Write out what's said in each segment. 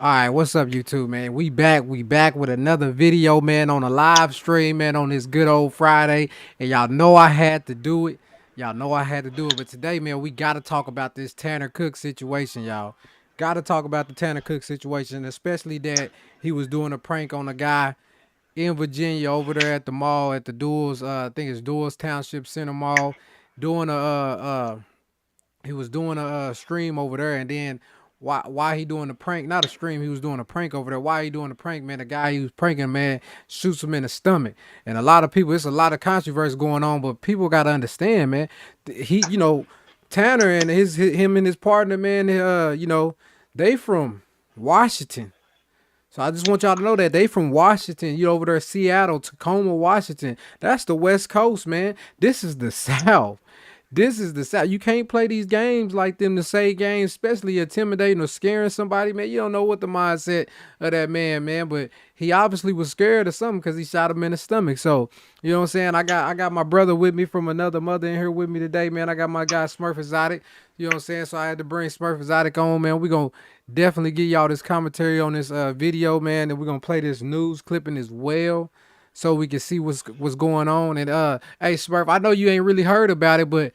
All right, what's up, YouTube, man? We back. We back with another video, man, on a live stream, man, on this good old Friday. And y'all know I had to do it. Y'all know I had to do it. But today, man, we got to talk about this Tanner Cook situation, y'all. Got to talk about the Tanner Cook situation, especially that he was doing a prank on a guy in Virginia over there at the mall at the Duels, I think it's Duels Township Center Mall, doing he was doing a stream over there, and then why he doing the prank? Not a stream. He was doing a prank over there. Why he doing the prank, man? The guy he was pranking, man, shoots him in the stomach, and a lot of people. It's a lot of controversy going on, but people got to understand, man. Tanner and him and his partner, man. They from Washington. So I just want y'all to know that they from Washington, over there, Seattle, Tacoma, Washington. That's the West Coast, man. This is the South. This is the South. You can't play these games like them to say games, especially intimidating or scaring somebody, man. You don't know what the mindset of that man. But he obviously was scared of something because he shot him in the stomach. So, you know what I'm saying? I got my brother with me from another mother in here with me today, man. I got my guy Smurf Exotic. You know what I'm saying? So I had to bring Smurf Exotic on, man. We're gonna definitely give y'all this commentary on this video, man, and we're gonna play this news clipping as well so we can see what's going on. And hey Smurf, I know you ain't really heard about it, but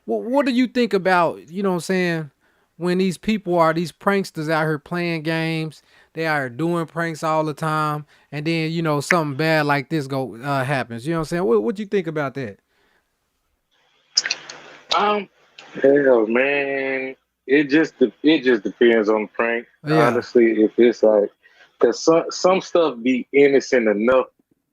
what do you think about, you know what I'm saying, when these pranksters out here playing games, they are doing pranks all the time, and then something bad like this go happens. You know what I'm saying? What you think about that? Um, Hell, man, it just depends on the prank. Yeah. Honestly, if it's like, cause some stuff be innocent enough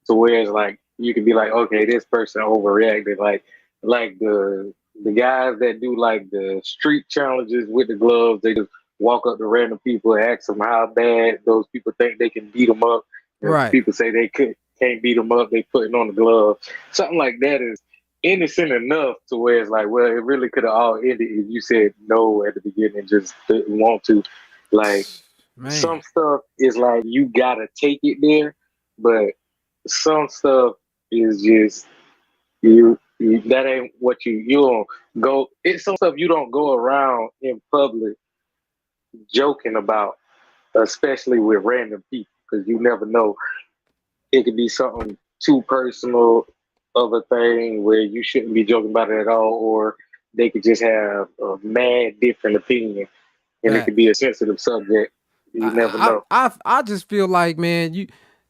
to where it's like you can be like, okay, this person overreacted. Like the guys that do like the street challenges with the gloves, they just walk up to random people and ask them how bad those people think they can beat them up. And if Right. people say they can't beat them up, they putting on the glove. Something like that is innocent enough to where it's like, well, it really could have all ended if you said no at the beginning and just didn't want to. Like Man. some stuff is like you gotta take it there, but some stuff is just you that ain't what you don't go. It's some stuff you don't go around in public joking about, especially with random people, because you never know. It could be something too personal of a thing where you shouldn't be joking about it at all, or they could just have a mad different opinion, and it could be a sensitive subject. You never I know. I just feel like, man,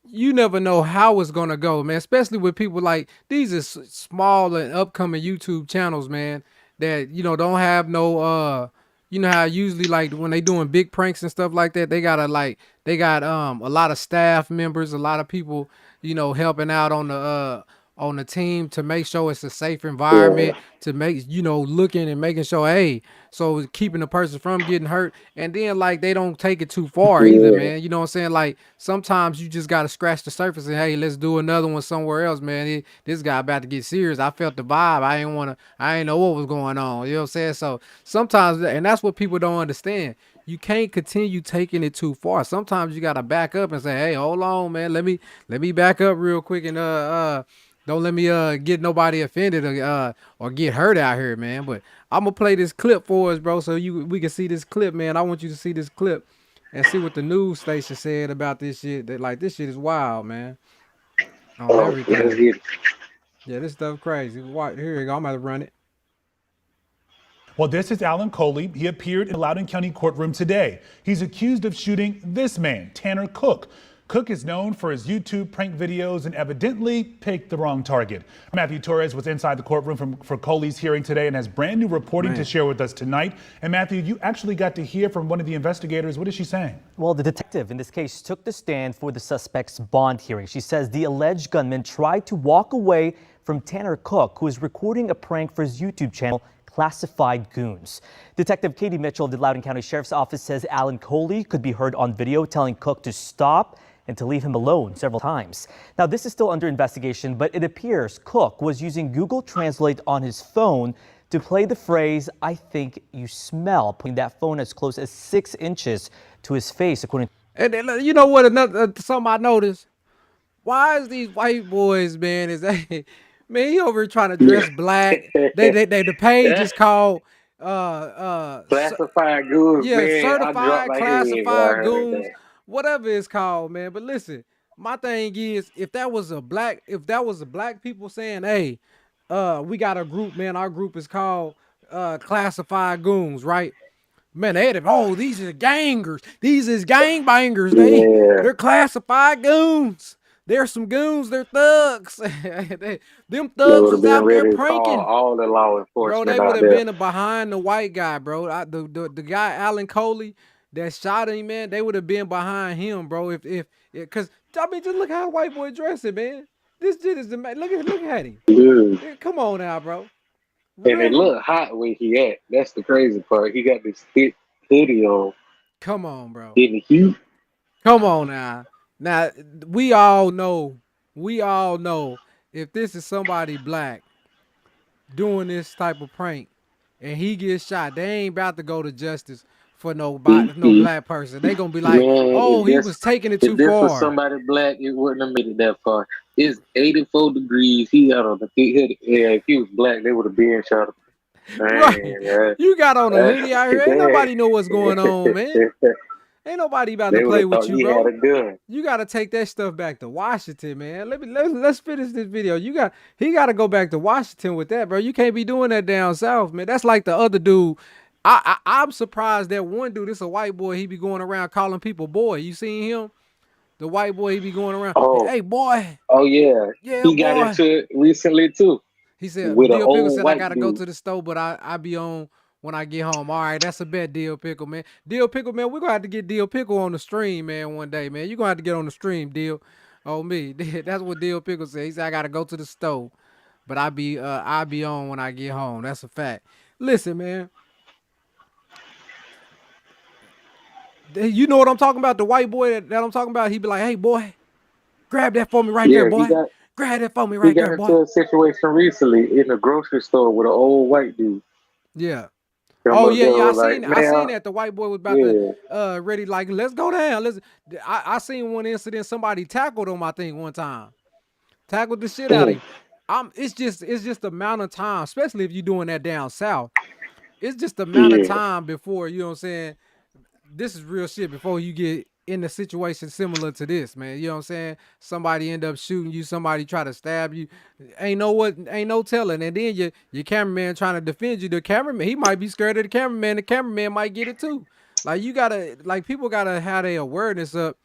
you never know how it's gonna go, man. Especially with people like these are small and upcoming YouTube channels, man, that don't have no you know how usually like when they doing big pranks and stuff like that, they got a lot of staff members, a lot of people, helping out on the team to make sure it's a safe Yeah, environment, to make looking and making sure, hey, so it's keeping the person from getting hurt. And then like they don't take it too far either, yeah, man. You know what I'm saying? Like sometimes you just gotta scratch the surface and, hey, let's do another one somewhere else, man. This guy about to get serious. I felt the vibe. I ain't know what was going on. You know what I'm saying? So sometimes, and that's what people don't understand. You can't continue taking it too far. Sometimes you gotta back up and say, hey, hold on, man. Let me back up real quick and don't let me get nobody offended or get hurt out here, man. But I'm gonna play this clip for us, bro, so we can see this clip, man. I want you to see this clip and see what the news station said about this shit. That like this shit is wild, man. On let's everything. get it. Yeah, this stuff crazy. Here you go. I'm about to run it. Well, this is Alan Colie. He appeared in the Loudoun County courtroom today. He's accused of shooting this man, Tanner Cook. Cook is known for his YouTube prank videos and evidently picked the wrong target. Matthew Torres was inside the courtroom for Coley's hearing today and has brand new reporting to Man. share with us tonight. And Matthew, you actually got to hear from one of the investigators. What is she saying? Well, the detective in this case took the stand for the suspect's bond hearing. She says the alleged gunman tried to walk away from Tanner Cook, who is recording a prank for his YouTube channel, Classified Goons. Detective Katie Mitchell of the Loudoun County Sheriff's Office says Alan Colie could be heard on video telling Cook to stop and to leave him alone several times. Now, this is still under investigation, but it appears Cook was using Google Translate on his phone to play the phrase, "I think you smell," putting that phone as close as 6 inches to his face, according. And then, you know what? Another something I noticed. Why is these white boys, man? Is that man? He over here trying to dress black. They the page is called. Classified goods, yeah, man. I dropped certified my head when I classified heard goons, that. whatever it's called, man. But listen, my thing is, if that was a black people saying, hey, we got a group, man, our group is called classified goons, right? Man, they'd have, oh, these are gangers. These is gangbangers. Yeah, They're classified goons. They're some goons. They're thugs. Them they thugs would have was been out there ready to call pranking. all the law Bro, they enforcement would out have there. been behind the white guy, bro. The guy Alan Colie that shot him, man. They would have been behind him, bro. If because I mean, just look how the white boy dressing, man. This shit is the man. Look at him. Dude. Come on now, bro. And it Really? looked hot where he at. That's the crazy part. He got this thick hoodie on Come on, bro. in the heat. Come on now. Now we all know. We all know if this is somebody black doing this type of prank and he gets shot, they ain't about to go to justice for no Mhm. black person. They gonna be like, Man, oh, he was taking it if too this was far. somebody black, it wouldn't have made it that far. It's 84 degrees. He got on the thick hoodie. Yeah, if he was black, they would have been shot. Right. Man, You got on a hoodie out here. Ain't nobody know what's going on, man. they Ain't nobody about to would play have with thought you, he had bro. a gun. You got to take that stuff back to Washington, man. Let's finish this video. He got to go back to Washington with that, bro. You can't be doing that down south, man. That's like the other dude. I'm surprised that one dude, this a white boy, he be going around calling people boy. You seen him? The white boy, he be going around, Oh, hey boy, oh yeah. yeah He got boy. into it recently too He said, with an Deal Pickle old said, I white gotta go dude. to the store, but I be on when I get home. All right, that's a bet, Deal Pickle, man. Deal Pickle, man, we're gonna have to get Deal Pickle on the stream, man, one day, man. You're gonna have to get on the stream, Deal. Oh me. That's what Deal Pickle said. He said, I gotta go to the store, but I be on when I get home. That's a fact. Listen, man. You know what I'm talking about? The white boy that I'm talking about, he be like, hey boy, grab that for me right there, Yeah, boy. Grab that for me he right got there, into boy. a situation recently in a grocery store with an old white dude. Yeah. Them Oh was, yeah, they yeah. was like, I seen man, that the white boy was about to yeah, ready like let's go down. I seen one incident somebody tackled him, I think, one time. Tackled the shit out of mm, him. It's just the amount of time, especially if you're doing that down south. It's just the amount of yeah, time before, you know what I'm saying, this is real shit before you get in a situation similar to this, man. You know what I'm saying? Somebody end up shooting you, somebody try to stab you. Ain't no telling. And then your cameraman trying to defend you. The cameraman, he might be scared of the cameraman. The cameraman might get it too. Like people gotta have their awareness up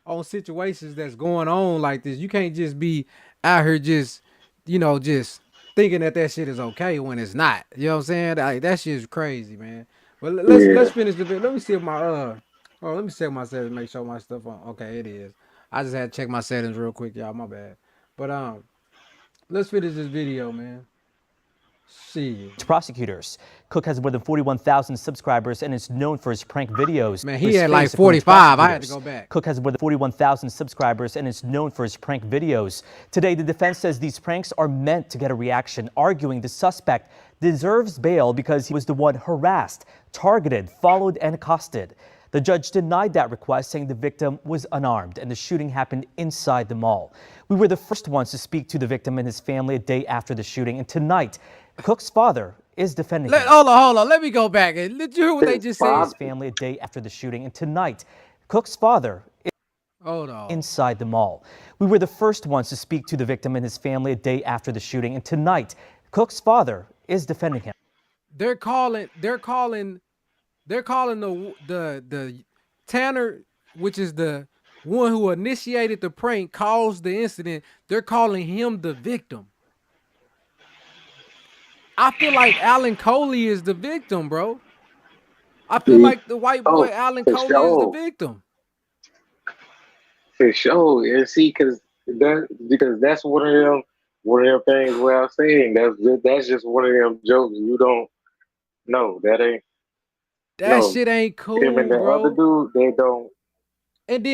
on situations that's going on like this. You can't just be out here just thinking that shit is okay when it's not. You know what I'm saying? Like that shit is crazy, man. But let's yeah. finish the video. Let me see if my let me check my settings, make sure my stuff on. Okay, it is. I just had to check my settings real quick, y'all. My bad. But let's finish this video, man. Shit. To prosecutors. Cook has more than 41,000 subscribers and is known for his prank videos. Man, For he his had like face, according to 45. I had to prosecutors. go back. Cook has more than 41,000 subscribers and is known for his prank videos. Today, the defense says these pranks are meant to get a reaction, arguing the suspect deserves bail because he was the one harassed, targeted, followed, and accosted. The judge denied that request, saying the victim was unarmed and the shooting happened inside the mall. We were the first ones to speak to the victim and his family a day after the shooting, and tonight, Cook's father is defending him. Hold on. Let me go back. Did you hear what they just said? His family a day after the shooting, and tonight, Cook's father is Hold on. inside the mall. We were the first ones to speak to the victim and his family a day after the shooting, and tonight, Cook's father is defending him. They're calling the Tanner, which is the one who initiated the prank, caused the incident. They're calling him the victim. I feel like Alan Colie is the victim, bro. I feel like the white boy Oh, Alan for Colie is the sure, victim. for sure. And see, because that's one of them things where I'm saying that's just one of them jokes you don't know. That ain't That no shit ain't him and cool, the other bro. dude. They don't. And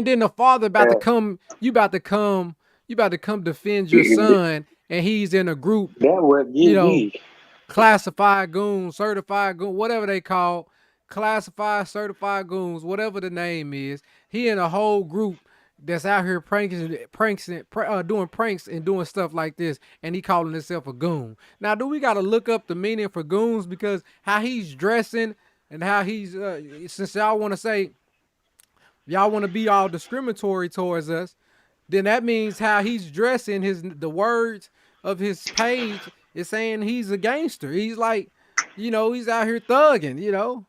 then the father about to Uh, come. You about to come defend your it- son, and he's in a group. that what You get know, me. classified goons, certified goons, whatever they call, classified, certified goons, whatever the name is. He in a whole group that's out here doing pranks and doing stuff like this, and he calling himself a goon. Now, do we got to look up the meaning for goons because how he's dressing and how he's since y'all want to be all discriminatory towards us, then that means how he's dressing the words of his page is saying he's a gangster. He's like, he's out here thugging.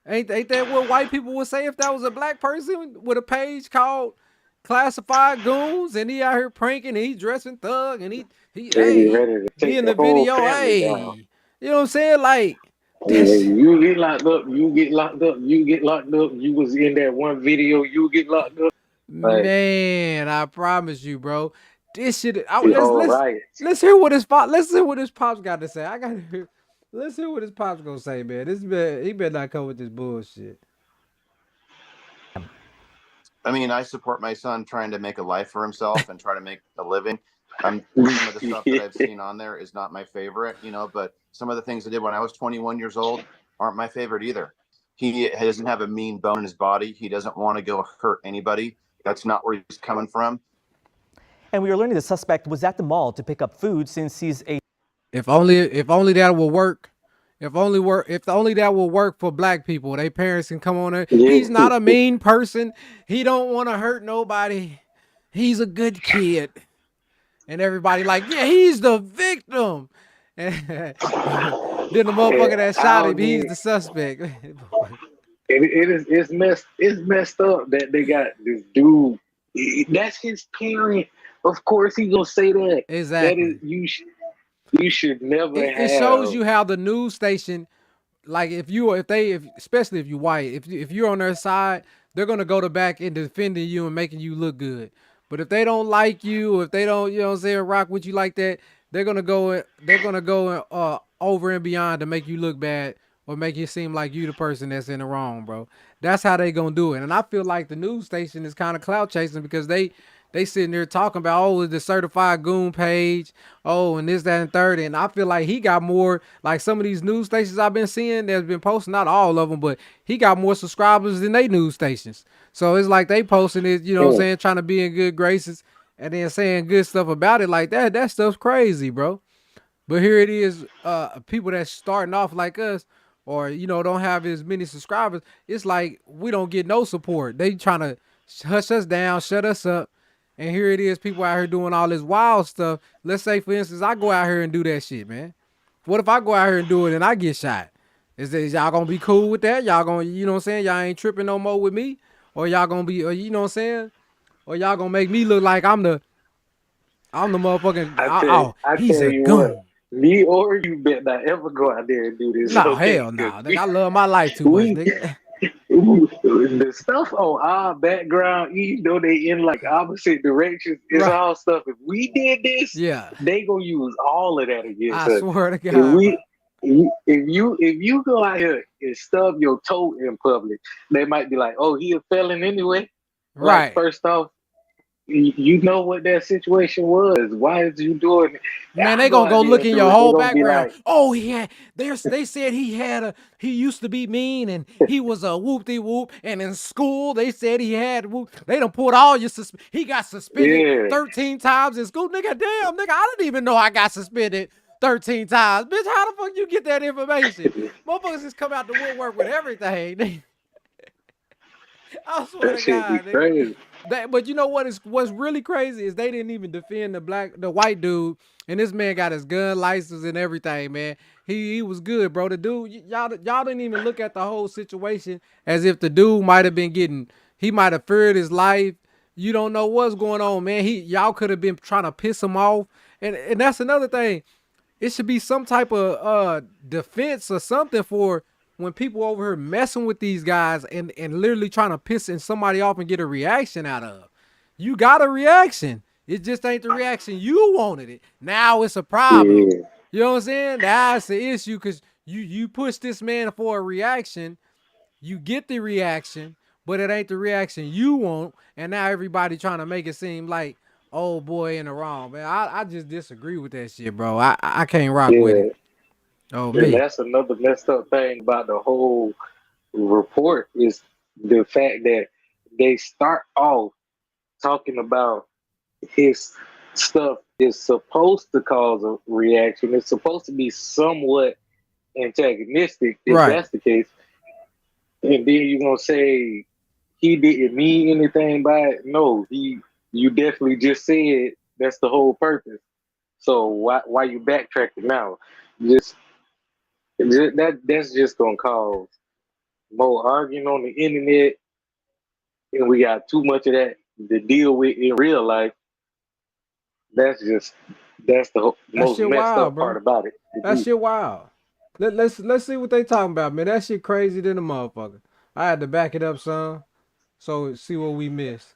Ain't that what white people would say if that was a black person with a page called Classified Goons and he out here pranking and he dressing thug and They ready to he take in the the whole video, family down. you know what I'm saying? Like that's You get locked up, you get locked up, you get locked up. You was in that one video, you get locked up. Like, man, I promise you, bro. This shit. the whole riot. Let's hear what his pops got to say. I got to hear. Let's hear what his pops gonna say, man. He better not come with this bullshit. I mean, I support my son trying to make a life for himself and try to make a living. Some of the stuff that I've seen on there is not my favorite, but some of the things I did when I was 21 years old aren't my favorite either. He doesn't have a mean bone in his body. He doesn't want to go hurt anybody. That's not where he's coming from. And we are learning the suspect was at the mall to pick up food since he's a If only that will work. If only that will work for black people. Their parents can come on there. Yeah. He's not a mean person. He don't want to hurt nobody. He's a good kid. And everybody like, yeah, he's the victim. And then the motherfucker that shot him, he's the suspect. It's messed up that they got this dude. That's his parent. Of course, he gonna say that. Exactly. That is you should never have. It shows you how the news station, like especially if you white, if you're on their side, they're gonna go to back and defending you and making you look good. But if they don't like you, or if they don't, rock with you like that, they're gonna go over and beyond to make you look bad or make it seem like you the person that's in the wrong, bro. That's how they gonna do it. And I feel like the news station is kind of clout chasing because they sitting there talking about, oh, the certified goon page, oh, and this, that, and third. And I feel like he got more, like some of these news stations I've been seeing that's been posting, not all of them, but he got more subscribers than they news stations. So it's like they posting it, what I'm saying, trying to be in good graces and then saying good stuff about it like that. That stuff's crazy, bro. But here it is, people that's starting off like us or, don't have as many subscribers. It's like we don't get no support. They trying to hush us down, shut us up. And here it is, people out here doing all this wild stuff. Let's say, for instance, I go out here and do that shit, man. What if I go out here and do it and I get shot? Is y'all gonna be cool with that? Y'all gonna, you know what I'm saying? Y'all ain't tripping no more with me? Or y'all gonna be, you know what I'm saying? Or y'all gonna make me look like I'm the motherfucking, he's a goon. Me or you better not ever go out there and do this. No, hell no. Nigga, I love my life too much, nigga. The stuff on our background, even though they in like opposite directions, it's all stuff. If we did this, they gonna use all of that against us. I swear to God. If you go out here and stub your toe in public, they might be like, "Oh, he a felon anyway." Right. Like, first off, you know what that situation was. Why is you doing it? Man, they gonna go look in your whole background. Like, oh, they said he used to be mean and he was a whoop-de-whoop. And in school, they said he had whoop. They done pulled all your he got suspended 13 times in school. Nigga, damn, nigga, I didn't even know I got suspended 13 times. Bitch, how the fuck you get that information? Motherfuckers just come out the woodwork with everything. I swear to God, crazy. But you know what's really crazy is they didn't even defend the white dude, and this man got his gun license and everything, man. He was good, bro. The dude, y'all didn't even look at the whole situation as if the dude might have been he might have feared his life. You don't know what's going on, man. Y'all could have been trying to piss him off, and that's another thing. It should be some type of defense or something for when people over here messing with these guys and literally trying to piss somebody off and get a reaction out of. You got a reaction. It just ain't the reaction you wanted it. Now it's a problem. Yeah. You know what I'm saying? That's the issue because you push this man for a reaction. You get the reaction, but it ain't the reaction you want. And now everybody trying to make it seem like, oh boy, in the wrong, man. I just disagree with that shit, bro. I can't rock with it. Oh, and that's another messed up thing about the whole report is the fact that they start off talking about his stuff is supposed to cause a reaction. It's supposed to be somewhat antagonistic if Right. that's the case. And then you're gonna say he didn't mean anything by it. No, you definitely just said that's the whole purpose. So why you backtracking now? Just, that's just gonna cause more arguing on the internet, and we got too much of that to deal with in real life. That's just that's the That most shit messed wild, up part bro. about it. That shit wild. Let's see what they talking about, man. That shit crazy than a motherfucker. I had to back it up, son. So see what we missed.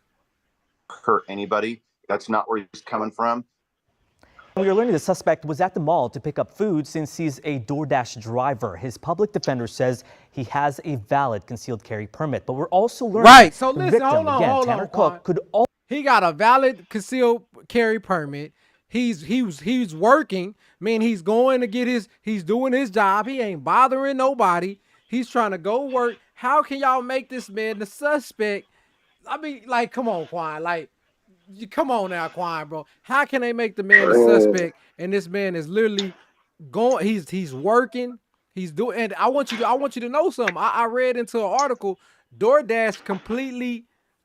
Hurt anybody. That's not where he's coming from. We are learning the suspect was at the mall to pick up food since he's a DoorDash driver. His public defender says he has a valid concealed carry permit. But we're also learning Right. So the listen, victim, again, hold Tanner on, Quan. Cook, could also. He got a valid concealed carry permit. He's working. I mean, he's going to get he's doing his job. He ain't bothering nobody. He's trying to go work. How can y'all make this man the suspect? I mean, like, come on, Quan. Like, come on now, Quan, bro. How can they make the man the suspect? And this man is literally going. He's working. He's doing. And I want you to know something. I read into an article. DoorDash completely.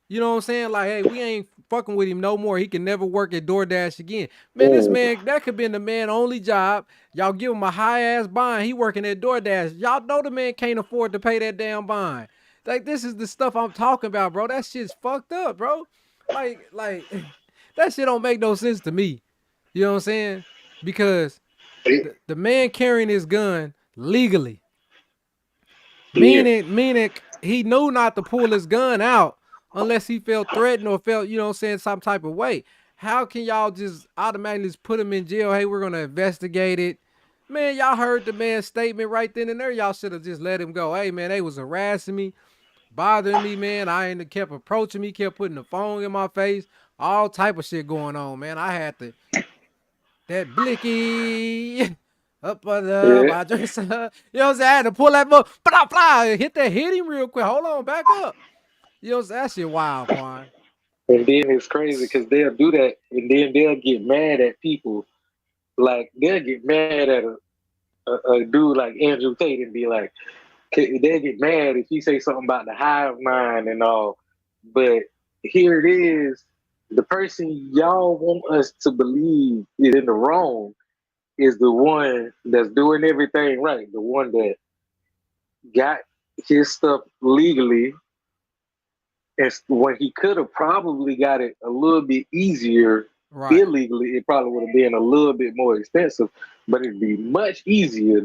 You know what I'm saying? Like, hey, we ain't fucking with him no more. He can never work at DoorDash again. Man, this man, that could be the man only job. Y'all give him a high ass bond. He working at DoorDash. Y'all know the man can't afford to pay that damn bond. Like, this is the stuff I'm talking about, bro. That shit's fucked up, bro. Like that shit don't make no sense to me. You know what I'm saying? Because the man carrying his gun legally, meaning he knew not to pull his gun out unless he felt threatened or felt, you know what I'm saying, some type of way. How can y'all just automatically just put him in jail? Hey, we're gonna investigate it. Man, y'all heard the man's statement right then and there. Y'all should have just let him go. Hey, man, they was harassing me, bothering me, man. I ain't kept approaching me, kept putting the phone in my face, all type of shit going on, man. I had to that blicky up on the my dress. You know what I'm saying? I had to pull that book, blah blah, hit him real quick. Hold on, back up. You know what I'm saying? That shit wild, Quan. And then it's crazy because they'll do that, and then they'll get mad at people. Like they'll get mad at a dude like Andrew Tate and be like, they'll get mad if he say something about the hive mind and all. But here it is, the person y'all want us to believe is in the wrong is the one that's doing everything right, the one that got his stuff legally, and when he could have probably got it a little bit easier illegally, it probably would have been a little bit more expensive, but it'd be much easier.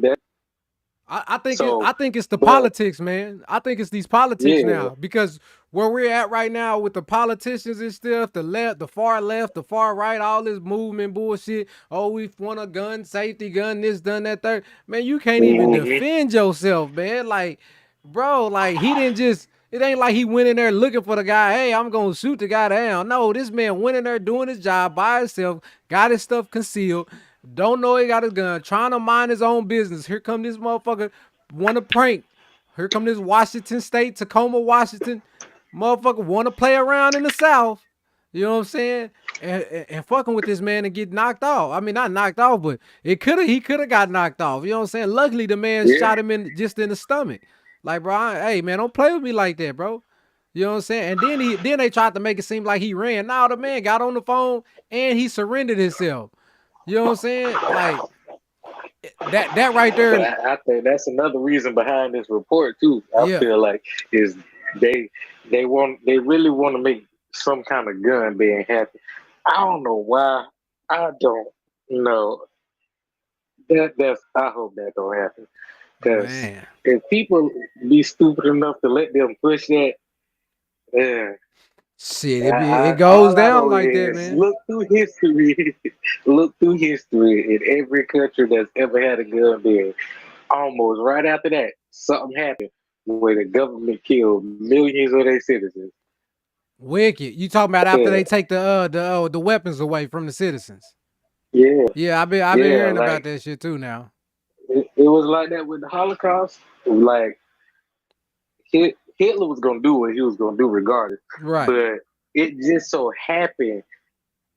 I think it's the politics, man. I think it's these politics now, because where we're at right now with the politicians and stuff, the left, the far left, the far right, all this movement bullshit. Oh, we want a gun safety, gun this, done that, third. Man, you can't even defend yourself, man. Like, bro, like he didn't just. It ain't like he went in there looking for the guy. Hey, I'm gonna shoot the guy down. No, this man went in there doing his job by himself, got his stuff concealed. Don't know he got his gun, trying to mind his own business. Here come this motherfucker, want to prank. Here come this Washington State, Tacoma, Washington, motherfucker want to play around in the South. You know what I'm saying? And fucking with this man and get knocked off. I mean, not knocked off, but he could have got knocked off. You know what I'm saying? Luckily, the man shot him in the stomach. Like, bro, hey man, don't play with me like that, bro. You know what I'm saying? And then they tried to make it seem like he ran. Now the man got on the phone and he surrendered himself. You know what I'm saying? Like that right there. I think that's another reason behind this report too. I feel like is they really want to make some kind of gun ban happen. I don't know why. I don't know. I hope that don't happen. Because if people be stupid enough to let them push that, shit, it goes down like that, man. Look through history. Look through history in every country that's ever had a gun ban. Almost right after that, something happened where the government killed millions of their citizens. Wicked. You talking about after they take the weapons away from the citizens? Yeah. I've been hearing about that shit too now. It was like that with the Holocaust. Like Hitler was gonna do what he was gonna do regardless. Right. But it just so happened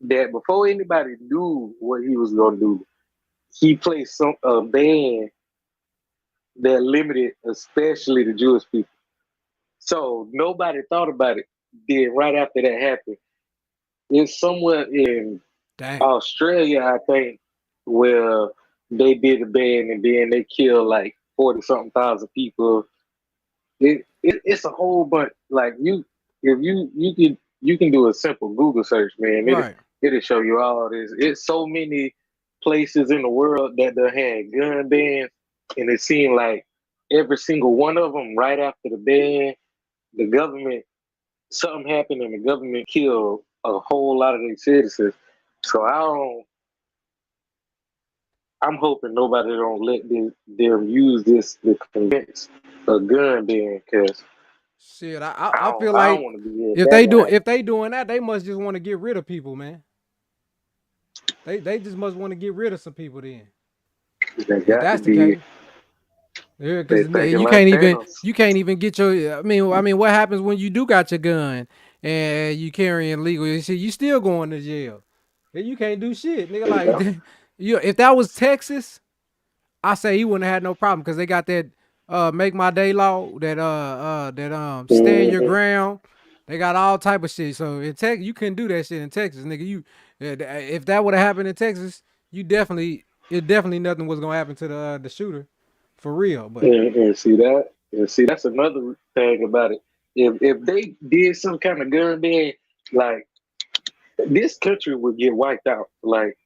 that before anybody knew what he was gonna do, he played a band that limited especially the Jewish people. So nobody thought about it. Then right after that happened, it's somewhere in Dang. Australia, I think, where they did a ban and then they killed like 40 something thousand people. It's a whole bunch. Like if you can do a simple Google search, man. Right. It'll show you all this. It's so many places in the world that they had gun bans, and it seemed like every single one of them right after the ban, the government something happened and the government killed a whole lot of their citizens. So I'm hoping nobody don't let them use this to convince a gun ban because Shit, I feel I don't like want to be if that they doing that, they must just want to get rid of people, man. They just must want to get rid of some people then. They If got to that's the be. case. Yeah, They because thinking like Thanos. you can't even get your. I mean, what happens when you do got your gun and you carrying legal? You still going to jail. You can't do shit, nigga. Like, if that was Texas, I say he wouldn't have had no problem because they got that make my day law that stand your Mhm. ground. They got all type of shit. So in Texas, you couldn't do that shit in Texas, nigga. If that would have happened in Texas, definitely nothing was gonna happen to the shooter, for real. But And see that's another thing about it. If they did some kind of gun ban, like this country would get wiped out. Like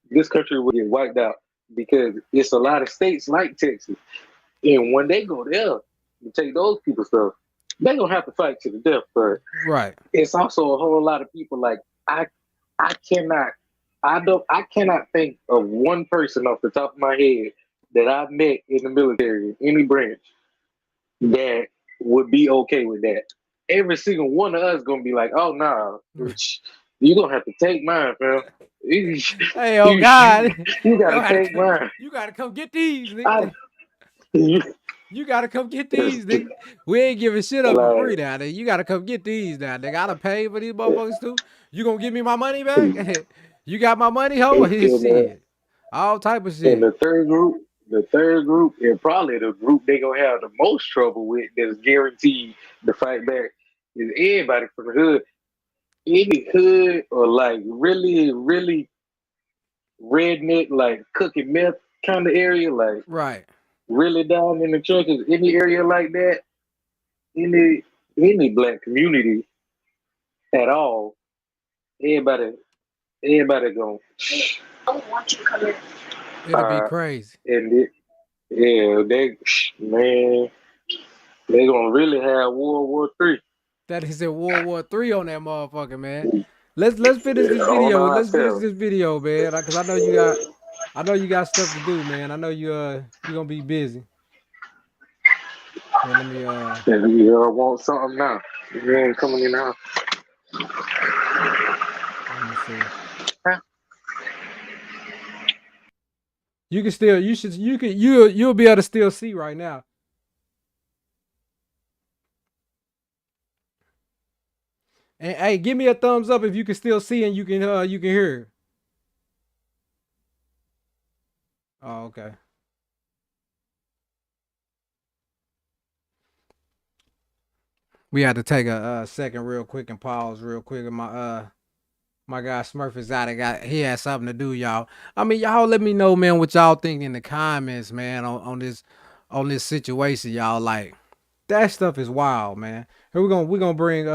this country would get wiped out because it's a lot of states like Texas. And when they go there to take those people's stuff, they gonna have to fight to the death. But right, it's also a whole lot of people like I cannot I cannot think of one person off the top of my head that I've met in the military, any branch, that would be okay with that. Every single one of us gonna be like, oh nah, you gonna have to take mine, fam. You, hey, oh you, you, God, you gotta take mine. you gotta come get these, I, nigga. You gotta come get these, nigga. We ain't giving shit up for like free now, nigga. You gotta come get these now, nigga. I gotta pay for these motherfuckers too. You gonna give me my money back? You got my money, ho? in, the, Shit. All type of in shit. the third group, and probably the group they gonna have the most trouble with that's guaranteed to fight back is everybody from the hood. Any hood or like really, really redneck, like cooking meth kind of area, like Right. really down in the churches, any area like that, any black community at all, everybody going It'll be crazy. and yeah, man, they gonna really have World War III That is in World War III on that motherfucker, man. Let's finish this on video. Let's finish ourselves. this video, man. Cause I know you got stuff to do, man. I know you gonna be busy. Here, let me And you want something now? You ain't coming in now. let me see. Huh? You can still you'll be able to still see right now. And hey, give me a thumbs up if you can still see and you can hear. Oh, okay. We had to take a second real quick and pause real quick. And my guy Smurf is out. He had something to do, y'all. I mean, y'all let me know, man, what y'all think in the comments, man, on this situation, y'all. Like that stuff is wild, man. Here we're gonna bring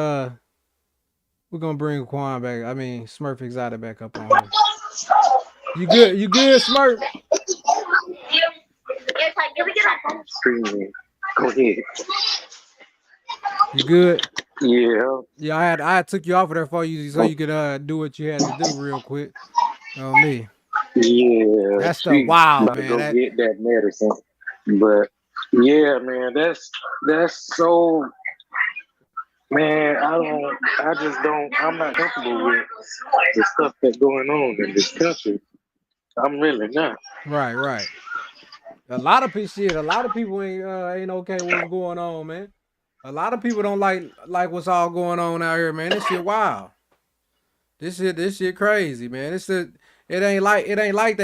Quan back. I mean Smurf Exotic back up on here. You good? You good, Smurf? Screaming. Go ahead. You good? Yeah. Yeah, I took you off of there for you so you could do what you had to do real quick. On me. Yeah, That stuff she wild, about to man. go get that medicine. But yeah, man, that's so man, I'm not comfortable with the stuff that's going on in this country. I'm really not. Right. A lot of people ain't okay with what's going on, man. A lot of people don't like what's all going on out here, man. This shit wild. This shit crazy, man. It ain't like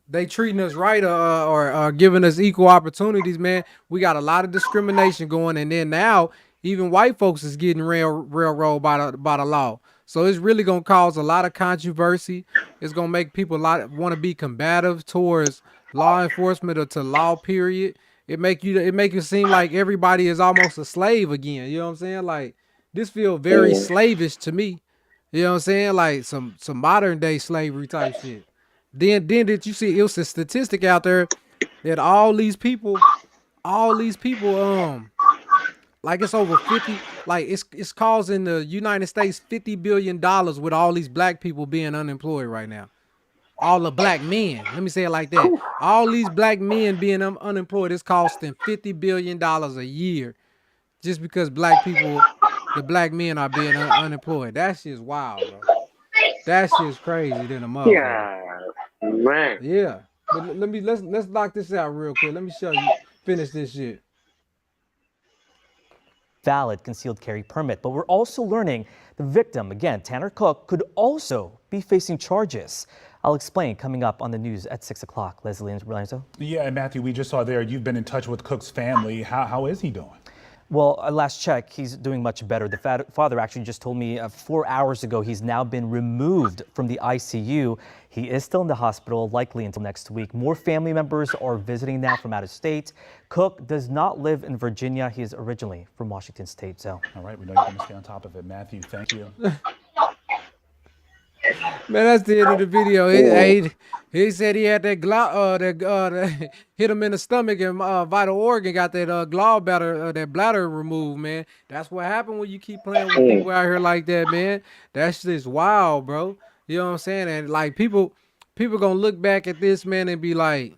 they treating us right or giving us equal opportunities, man. We got a lot of discrimination going, and then now even white folks is getting railroad by the law. So it's really gonna cause a lot of controversy. It's gonna make people a lot want to be combative towards law enforcement or to law. Period. It make you seem like everybody is almost a slave again. You know what I'm saying? Like this feel very Yeah. slavish to me. You know what I'm saying? Like some modern day slavery type shit. Then did you see it was a statistic out there that all these people like it's over 50 like it's causing the United States $50 billion with all these black people being unemployed right now. All the black men. Let me say it like that. All these black men being unemployed is costing $50 billion a year just because the black men are being unemployed. That shit's wild, bro. That shit's crazy than a motherfucker. Yeah, man. Yeah. But let's knock this out real quick. Let me show you finish this shit. Valid concealed carry permit. But we're also learning the victim, again, Tanner Cook, could also be facing charges. I'll explain coming up on the news at 6 o'clock. Leslie and Lorenzo. Yeah, and Matthew, we just saw there you've been in touch with Cook's family. How is he doing? Well, last check, he's doing much better. The father actually just told me 4 hours ago he's now been removed from the ICU. He is still in the hospital, likely until next week. More family members are visiting now from out of state. Cook does not live in Virginia. He is originally from Washington State. So, All right, we know you're going to stay on top of it. Matthew, thank you. Man, that's the end of the video. He said he had that that hit him in the stomach and vital organ got that gallbladder that bladder removed, man. That's what happened when you keep playing with people out here like that, man. That's just wild, bro. You know what I'm saying? And like people gonna look back at this, man, and be like,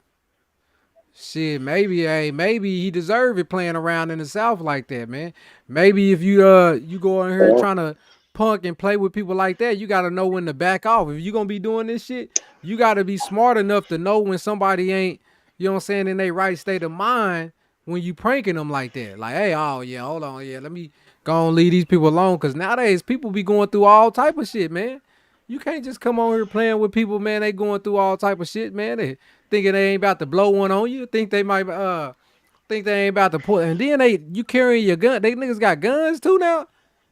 shit, maybe he deserved it playing around in the South like that, man. Maybe if you go in here Yeah. trying to punk and play with people like that, you gotta know when to back off. If you gonna be doing this shit, you gotta be smart enough to know when somebody ain't, you know what I'm saying, in their right state of mind when you pranking them like that. Like, hey, oh yeah, hold on, yeah, let me go and leave these people alone. Cause nowadays people be going through all type of shit, man. You can't just come on here playing with people, man. They going through all type of shit, man. They thinking they ain't about to blow one on you. Think they ain't about to pull. And then you carrying your gun. They niggas got guns too now.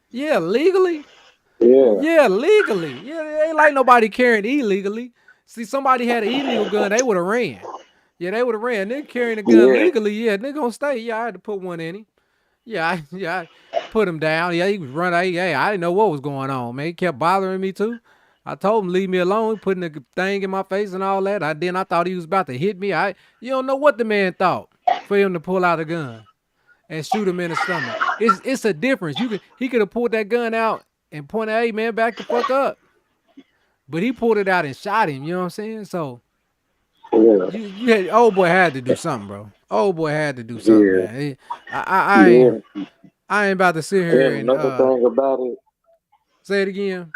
Yeah, legally. Yeah. Yeah, legally. Yeah, it ain't like nobody carrying illegally. See, somebody had an illegal gun, they would have ran. Yeah, they would have ran. Nigga carrying a gun Yeah. legally, yeah, nigga gonna stay. Yeah, I had to put one in him. I put him down. Yeah, he was running. Hey, I didn't know what was going on, man. He kept bothering me too. I told him leave me alone, putting the thing in my face and all that. I thought he was about to hit me. You don't know what the man thought for him to pull out a gun and shoot him in the stomach. It's a difference. He could have pulled that gun out and pointed, hey man, back the fuck up. But he pulled it out and shot him. You know what I'm saying? So Yeah. old boy had to do something, bro. Old boy had to do something, Yeah. man. Yeah. I ain't about to sit here And and another thing about it, say it again.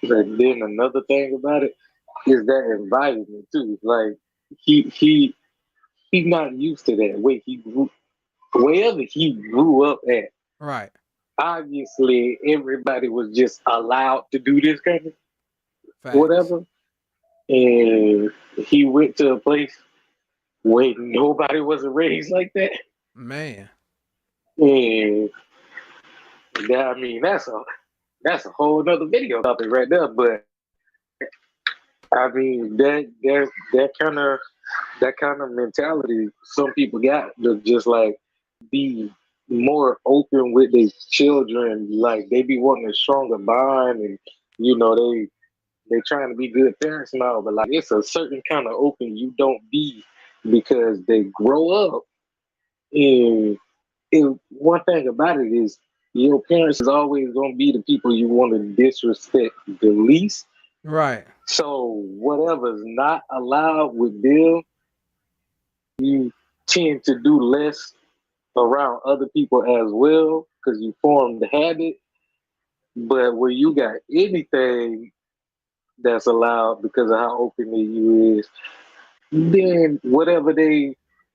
then another thing about it is that environment too. Like he's not used to that. Wherever he grew up at, Right. obviously everybody was just allowed to do this kind of Facts. whatever. And he went to a place where nobody wasn't raised like that. Man. And that, I mean, that's a whole nother video topic right there. But I mean, that kind of mentality some people got to just like be more open with their children. Like they be wanting a stronger bond, and they trying to be good parents now. But like it's a certain kind of open you don't be because they grow up. And one thing about it is your parents is always going to be the people you want to disrespect the least. Right. So whatever's not allowed with them, you tend to do less around other people as well because you form the habit. But when you got anything that's allowed because of how open you is, then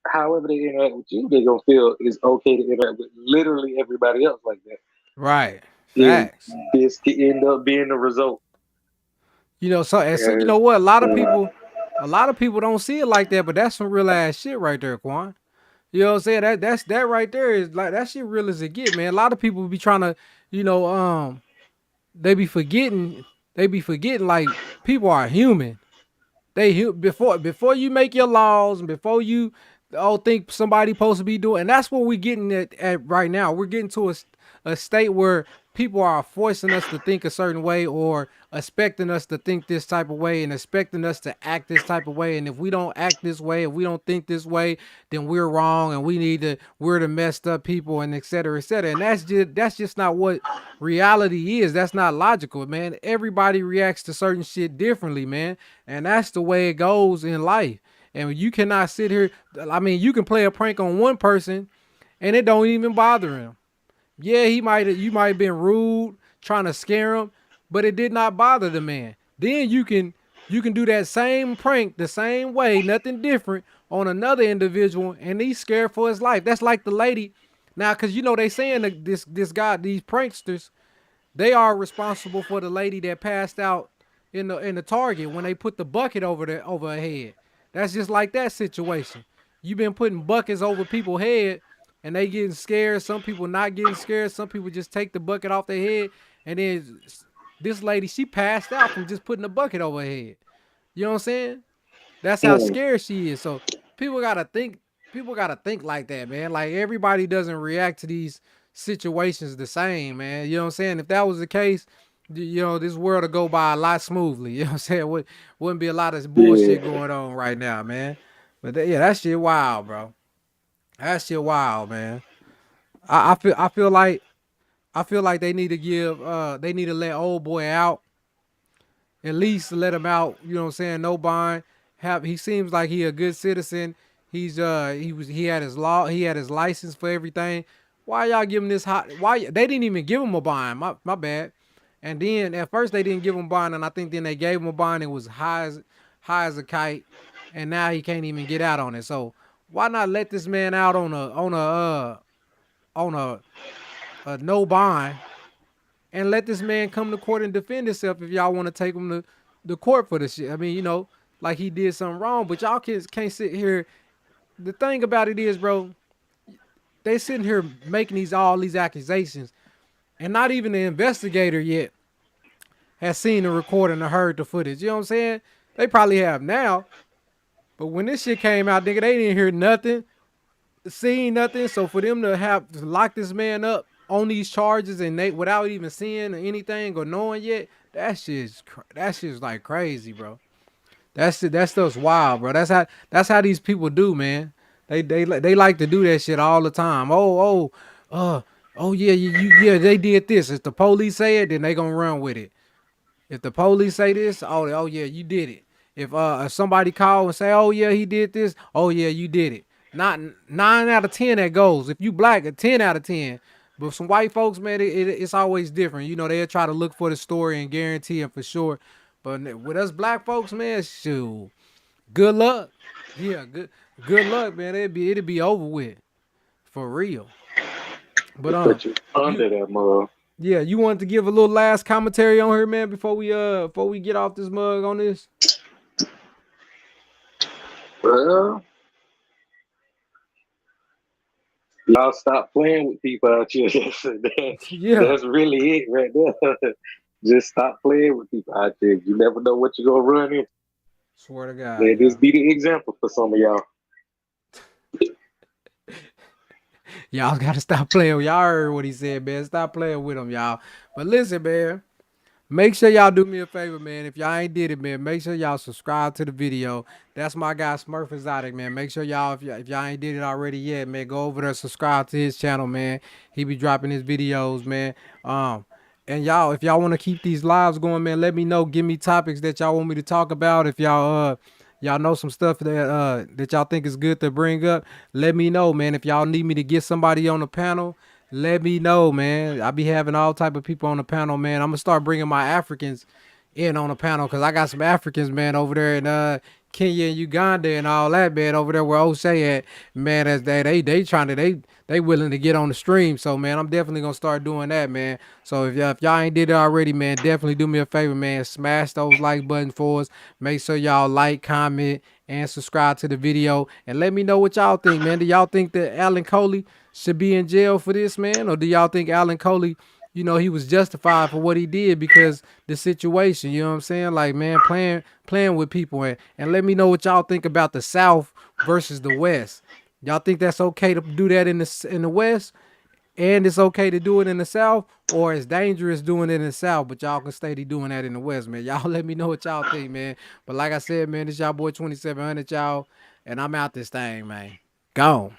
however they interact with you, they gonna feel it's okay to interact with literally everybody else like that. Right. It Facts. this could end up being the result. You know, so and so you And know what? A lot of people don't see it like that, but that's some real ass shit right there, Quan. You know what I'm saying? That right there is like that shit real as it get, man. A lot of people be trying to, you know, they be forgetting, like people are human. Before you make your laws and before you think somebody supposed to be doing, and that's what we're getting at right now. We're getting to a state where people are forcing us to think a certain way or expecting us to think this type of way and expecting us to act this type of way. And if we don't act this way, if we don't think this way, then we're wrong and we're the messed up people and et cetera, et cetera. And that's just not what reality is. That's not logical, man. Everybody reacts to certain shit differently, man. And that's the way it goes in life. And you cannot sit here. I mean, you can play a prank on one person and it don't even bother him. Yeah, you might have been rude, trying to scare him, but it did not bother the man. Then you can do that same prank the same way, nothing different, on another individual, and he's scared for his life. That's like the lady. Now, cause you know they saying that this guy, these pranksters, they are responsible for the lady that passed out in the Target when they put the bucket over her head. That's just like that situation. You've been putting buckets over people's head and they getting scared. Some people not getting scared. Some people just take the bucket off their head. And then this lady, she passed out from just putting the bucket over her head. You know what I'm saying? That's how mm, scared she is. So people gotta think. People gotta think like that, man. Like everybody doesn't react to these situations the same, man. You know what I'm saying? If that was the case, you know, this world would go by a lot smoothly. You know what I'm saying? Wouldn't be a lot of bullshit yeah, going on right now, man. But yeah, that shit wild, bro. That shit wild, man. I feel like they need to let old boy out, at least let him out. You know what I'm saying? No bond. He seems like he a good citizen. He had his law. He had his license for everything. Why y'all give him this hot? Why they didn't even give him a bond? My bad. And then at first they didn't give him a bond, and I think then they gave him a bond. It was high as a kite, and now he can't even get out on it. So why not let this man out on a no bond and let this man come to court and defend himself if y'all want to take him to the court for the shit. I mean, you know, like he did something wrong, but y'all kids can't sit here. The thing about it is, bro, they sitting here making all these accusations, and not even the investigator yet has seen the recording or heard the footage. You know what I'm saying? They probably have now, but when this shit came out, nigga, they didn't hear nothing, seen nothing. So for them to have to lock this man up on these charges and they without even seeing anything or knowing yet, that shit's like crazy, bro. That stuff's wild, bro. That's how these people do, man. They like to do that shit all the time. Oh yeah, yeah, they did this. If the police say it, then they gonna run with it. If the police say this, oh yeah, you did it. If somebody call and say, oh yeah, he did this, oh yeah, you did it. Not 9 out of 10 that goes. If you black, a 10 out of 10. But some white folks, man, it's always different. You know, they'll try to look for the story and guarantee it for sure. But with us black folks, man, shoot, good luck. Yeah, good luck, man. It'd be over with for real. But they put you you under that mug. yeah, you wanted to give a little last commentary on her, man, before we get off this mug on this. Well, y'all stop playing with people out here. Yeah, That's really it right there. Just stop playing with people out there. You never know what you're gonna run into. swear to God, Let this yeah. be the example for some of y'all. Y'all gotta stop playing. Y'all heard what he said, man. Stop playing with him, y'all. But listen, man. Make sure y'all do me a favor, man. If y'all ain't did it, man, make sure y'all subscribe to the video. That's my guy Smurf Exotic, man. Make sure y'all, if y'all ain't did it already yet, man, go over there, subscribe to his channel, man. He be dropping his videos, man. And y'all, if y'all want to keep these lives going, man, let me know. Give me topics that y'all want me to talk about. If y'all know some stuff that y'all think is good to bring up, let me know, man. If y'all need me to get somebody on the panel, let me know, man. I be having all type of people on the panel, man. I'm gonna start bringing my Africans in on the panel because I got some Africans, man, over there in Kenya and Uganda and all that, man, over there where O'Shea at, man, as they trying to they willing to get on the stream. So man, I'm definitely gonna start doing that, man. So if y'all ain't did it already, man, definitely do me a favor, man. Smash those like buttons for us. Make sure y'all like, comment, and subscribe to the video. And let me know what y'all think, man. Do y'all think that Alan Colie should be in jail for this, man? Or do y'all think Alan Colie, he was justified for what he did because the situation, you know what I'm saying? Like, man, playing with people, and let me know what y'all think about the South versus the West. Y'all think that's okay to do that in the West, and it's okay to do it in the South, or it's dangerous doing it in the South, but y'all can steady doing that in the West, man? Y'all let me know what y'all think, man. But like I said, man, this y'all boy 2700, y'all, and I'm out this thing, man. Gone.